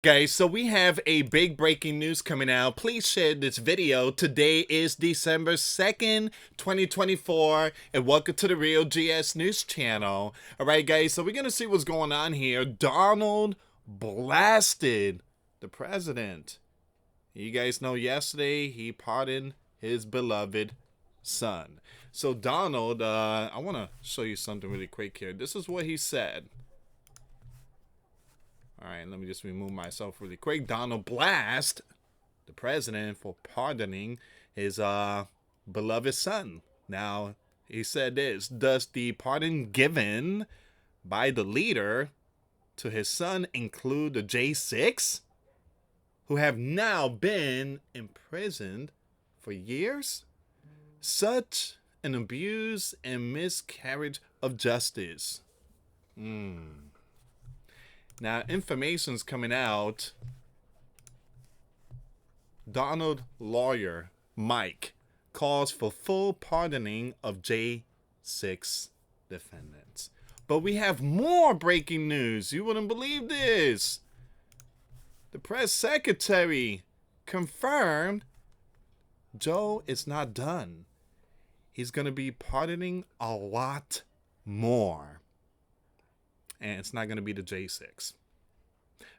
Guys, so we have a big breaking news coming out. Please share this video. Today is December 2nd, 2024, and welcome to the Real GS News channel. Alright guys, so we're gonna see what's going on here. Donald blasted the president. You guys know yesterday he pardoned his beloved son. So Donald, I want to show you something really quick here. This is what he said. Alright, let me just remove myself really quick. Donald blasted the president for pardoning his beloved son. Now, he said this: does the pardon given by the leader to his son include the J6, who have now been imprisoned for years? Such an abuse and miscarriage of justice. Now, information's coming out. Donald lawyer Mike calls for full pardoning of J6 defendants. But we have more breaking news. You wouldn't believe this. The press secretary confirmed Joe is not done. He's going to be pardoning a lot more. And it's not going to be the J6.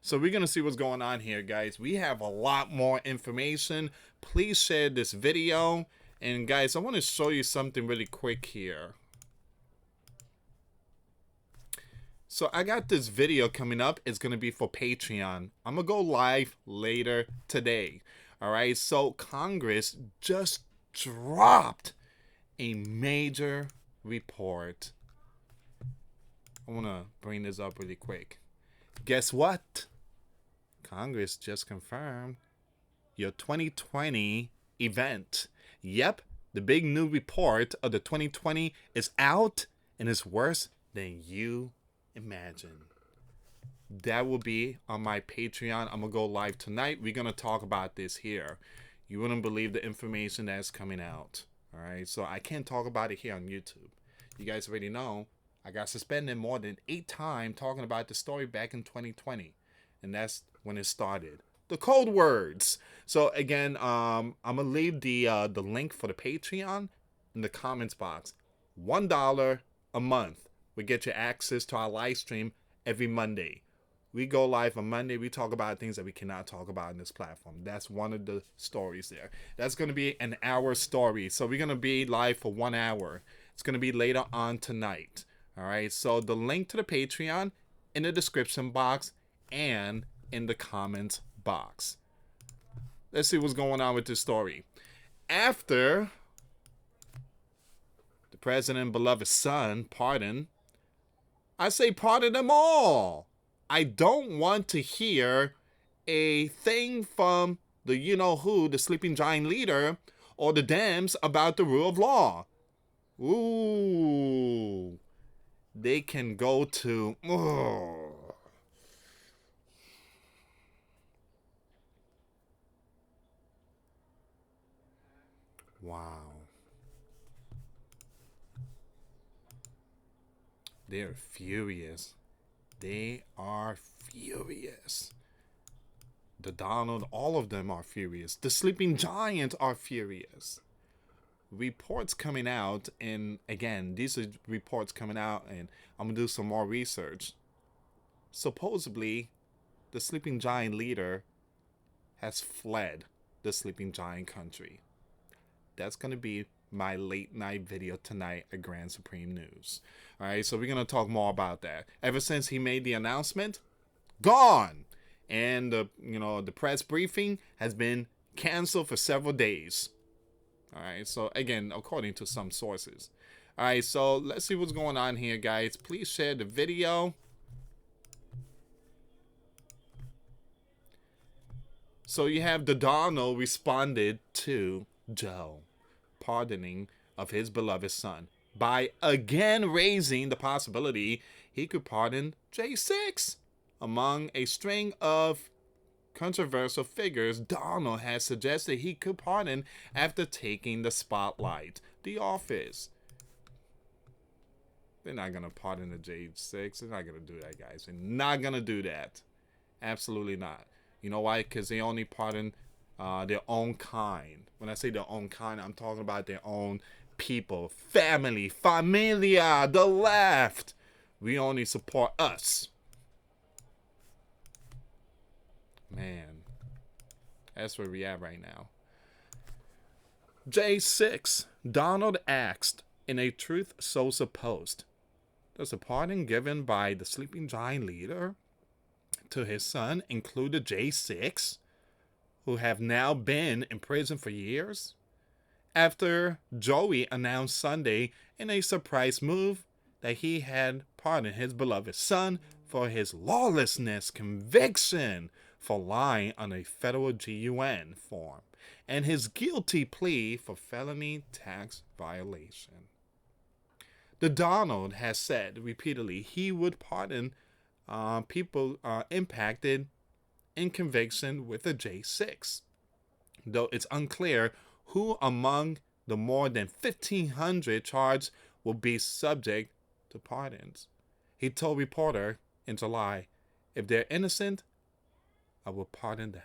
So we're going to see what's going on here, guys. We have a lot more information. Please share this video. And guys, I want to show you something really quick here. So I got this video coming up. It's going to be for Patreon. I'm going to go live later today. All right. So Congress just dropped a major report. I want to bring this up really quick. Guess what? Congress just confirmed your 2020 event. Yep, the big new report of the 2020 is out and it's worse than you imagine. That will be on my Patreon. I'm going to go live tonight. We're going to talk about this here. You wouldn't believe the information that's coming out. All right, so I can't talk about it here on YouTube. You guys already know. I got suspended more than 8 times talking about the story back in 2020. And that's when it started. The code words. So again, I'm going to leave the link for the Patreon in the comments box. $1 a month will get you access to our live stream every Monday. We go live on Monday. We talk about things that we cannot talk about in this platform. That's one of the stories there. That's going to be an hour story. So we're going to be live for 1 hour. It's going to be later on tonight. All right, so the link to the Patreon in the description box and in the comments box. Let's see what's going on with this story. After the president's beloved son pardoned, I say pardon them all. I don't want to hear a thing from the you-know-who, the sleeping giant leader, or the Dems about the rule of law. Ooh. They can go to... Oh. Wow. They're furious. They are furious. The Donald, all of them are furious. The sleeping giant are furious. Reports coming out, and again, these are reports coming out, and I'm gonna do some more research. Supposedly, the sleeping giant leader has fled the sleeping giant country. That's gonna be my late night video tonight at Grand Supreme News. All right, so we're gonna talk more about that. Ever since he made the announcement, gone, and the press briefing has been canceled for several days. All right, so again, according to some sources. All right, so let's see what's going on here, guys. Please share the video. So you have the Donald responded to Joe pardoning of his beloved son by again raising the possibility he could pardon J6. Among a string of controversial figures, Donald has suggested he could pardon after taking the spotlight. The Office. They're not going to pardon the J6. They're not going to do that, guys. They're not going to do that. Absolutely not. You know why? Because they only pardon their own kind. When I say their own kind, I'm talking about their own people, family, familia, the left. We only support us. Man, that's where we at right now. J6. Donald asked in a Truth Social post, does the pardon given by the sleeping giant leader to his son include the J6, who have now been in prison for years? After Joey announced Sunday in a surprise move that he had pardoned his beloved son for his lawlessness conviction for lying on a federal GUN form and his guilty plea for felony tax violation. The Donald has said repeatedly he would pardon people impacted in conviction with a J6, though it's unclear who among the more than 1,500 charged will be subject to pardons. He told reporter in July, if they're innocent, I will pardon them.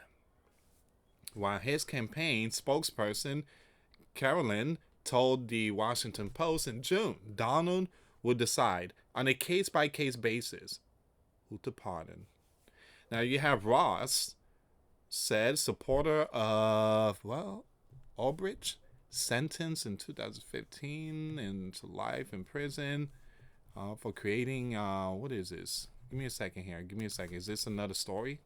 While his campaign spokesperson, Carolyn, told the Washington Post in June, Donald would decide on a case-by-case basis who to pardon. Now you have Ross, said supporter of, Albridge, sentenced in 2015 into life in prison for creating, what is this? Give me a second here. Give me a second. Is this another story?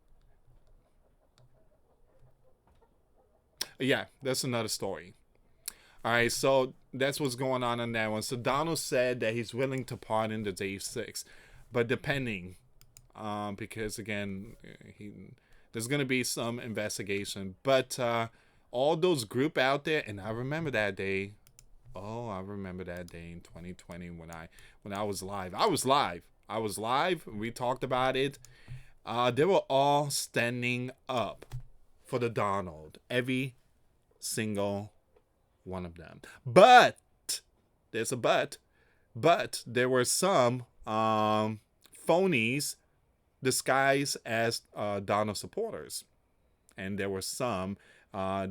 Yeah, that's another story. All right, so that's what's going on that one. So Donald said that he's willing to pardon the J6, but depending, because again, there's going to be some investigation. But all those group out there, and I remember that day. Oh, I remember that day in 2020 when I was live. I was live. We talked about it. They were all standing up for the Donald. Every single one of them. But there's a but. But there were some phonies disguised as Donald supporters, and there were some. I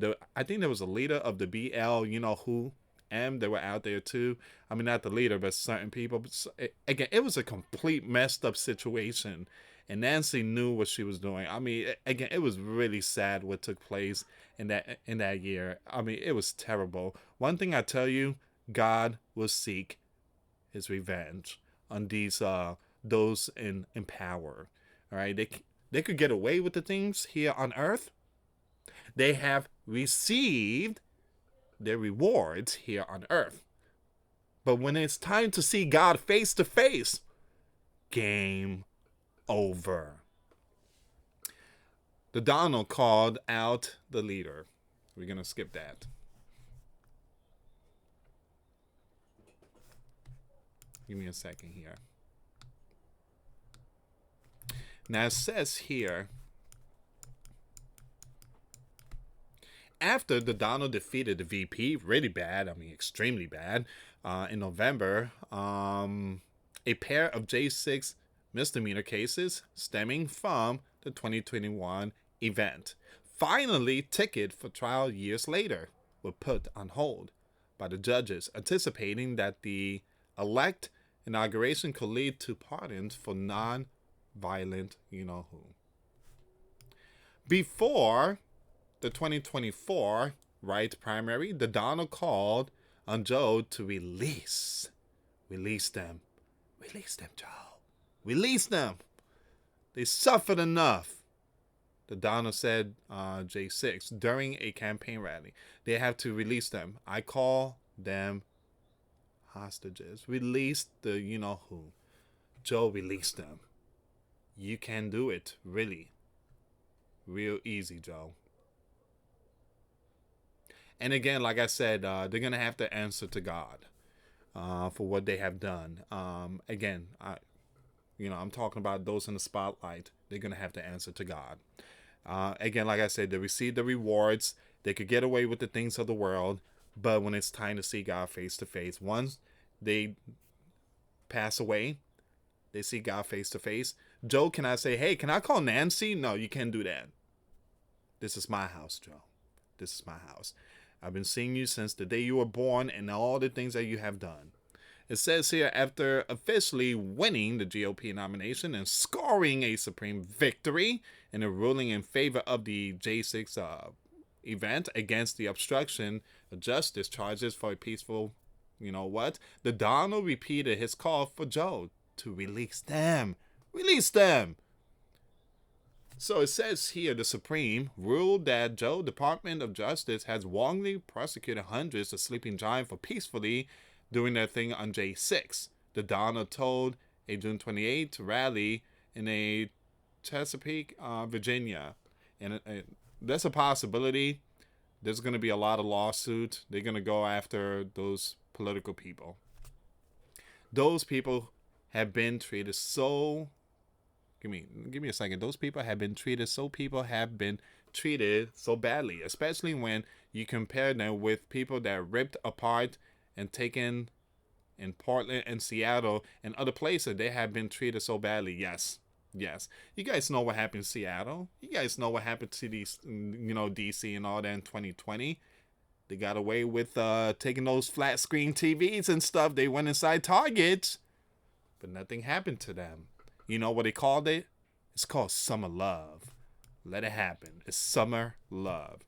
think there was a leader of the BL, you know who, and they were out there too. I mean, not the leader, but certain people. But again, it was a complete messed up situation, and Nancy knew what she was doing. I mean, again, it was really sad what took place in that year. I mean, it was terrible. One thing I tell you, God will seek his revenge on those in power. All right, they could get away with the things here on earth. They have received their rewards here on earth. But when it's time to see God face to face, game over. The Donald called out the leader. We're going to skip that. Give me a second here. Now it says here, after the Donald defeated the VP, really bad, I mean extremely bad, in November, a pair of J6 misdemeanor cases stemming from the 2021 event, finally ticket for trial years later, were put on hold by the judges, anticipating that the elect inauguration could lead to pardons for non-violent you-know-who. Before the 2024 right primary, the Donald called on Joe to release them. Release them, Joe. Release them. They suffered enough. The Donald said, J6, during a campaign rally. They have to release them. I call them hostages. Release the you-know-who. Joe, release them. You can do it, really. Real easy, Joe. And again, like I said, they're going to have to answer to God for what they have done. Again, I'm talking about those in the spotlight. They're going to have to answer to God. Again, like I said, they receive the rewards. They could get away with the things of the world. But when it's time to see God face to face, once they pass away, they see God face to face. Joe cannot say, hey, can I call Nancy? No, you can't do that. This is my house, Joe. This is my house. I've been seeing you since the day you were born and all the things that you have done. It says here, after officially winning the GOP nomination and scoring a Supreme victory in a ruling in favor of the J6 event against the obstruction of justice charges for a peaceful, the Donald repeated his call for Joe to release them. Release them! So it says here, the Supreme ruled that Joe Department of Justice has wrongly prosecuted hundreds of sleeping giants for peacefully doing their thing on J6. The Donald told a June 28th rally in a Chesapeake, Virginia. And there's a possibility there's going to be a lot of lawsuits. They're going to go after those political people. Those people have been treated so... Give me a second. Those people have been treated so badly, especially when you compare them with people that are ripped apart and taken in Portland and Seattle and other places. They have been treated so badly. Yes. You guys know what happened in Seattle. You guys know what happened to these, DC and all that in 2020. They got away with taking those flat screen TVs and stuff. They went inside Targets, but nothing happened to them. You know what they called it? It's called summer love. Let it happen. It's summer love.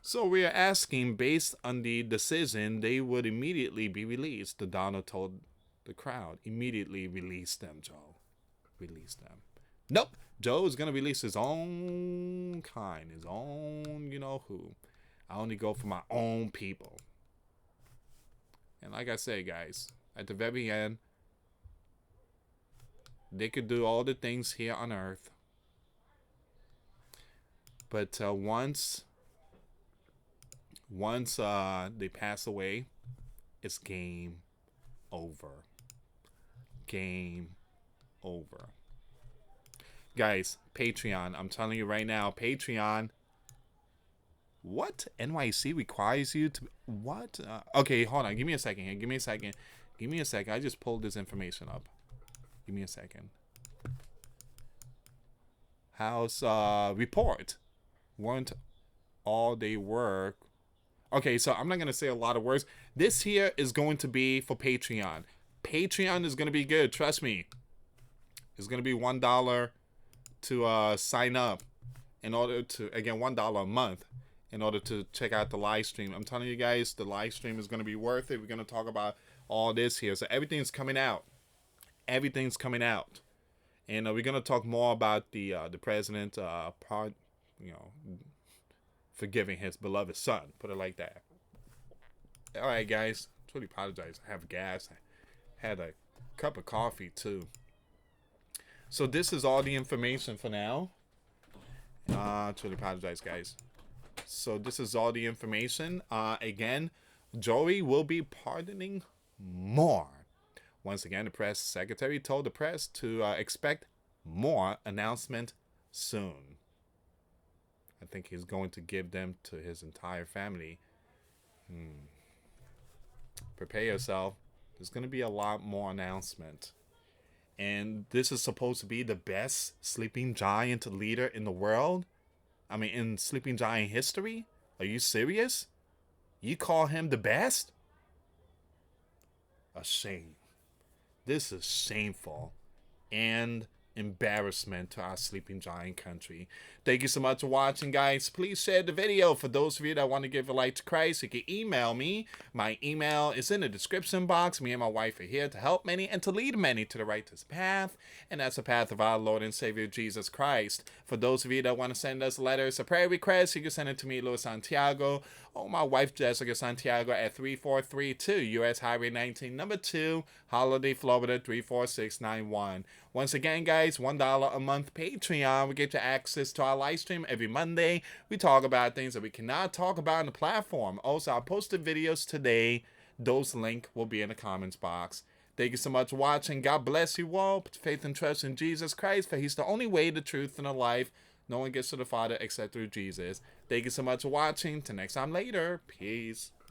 So we are asking, based on the decision, they would immediately be released. The Donald told the crowd, immediately release them, Joe. Release them. Nope. Joe is going to release his own kind, his own, who. I only go for my own people. And like I say, guys, at the very end, they could do all the things here on earth. But once they pass away, it's game over. Game over. Guys, Patreon. I'm telling you right now, Patreon. What? NYC requires you to... What? Okay, hold on. Give me a second here. Give me a second. I just pulled this information up. Give me a second. House report. Weren't all day work. Okay, so I'm not going to say a lot of words. This here is going to be for Patreon. Patreon is going to be good. Trust me. It's going to be $1 to sign up in order to, again, $1 a month in order to check out the live stream. I'm telling you guys, the live stream is going to be worth it. We're going to talk about all this here. So everything's coming out. Everything's coming out, and we're gonna talk more about the president forgiving his beloved son. Put it like that. All right, guys. Truly apologize. I have gas. I had a cup of coffee too. So this is all the information for now. Truly apologize, guys. So this is all the information. Again, Joey will be pardoning more. Once again, the press secretary told the press to expect more announcement soon. I think he's going to give them to his entire family. Prepare yourself. There's going to be a lot more announcement. And this is supposed to be the best sleeping giant leader in the world? I mean, in sleeping giant history? Are you serious? You call him the best? A shame. This is shameful and embarrassment to our sleeping giant country. Thank you so much for watching, guys. Please share the video. For those of you that want to give a life to Christ, you can email me. My email is in the description box. Me and my wife are here to help many and to lead many to the righteous path, and that's the path of our Lord and Savior Jesus Christ. For those of you that want to send us letters or prayer requests, you can send it to me, US Santiago, or my wife, Jessica Santiago, at 3432 US Highway 19, number 2, Holiday, Florida 34691. Once again, guys, $1 a month Patreon. We get you access to our live stream every Monday. We talk about things that we cannot talk about on the platform. Also, I posted videos today. Those links will be in the comments box. Thank you so much for watching. God bless you all. Put faith and trust in Jesus Christ, for he's the only way, the truth, and the life. No one gets to the Father except through Jesus. Thank you so much for watching. Till next time later. Peace.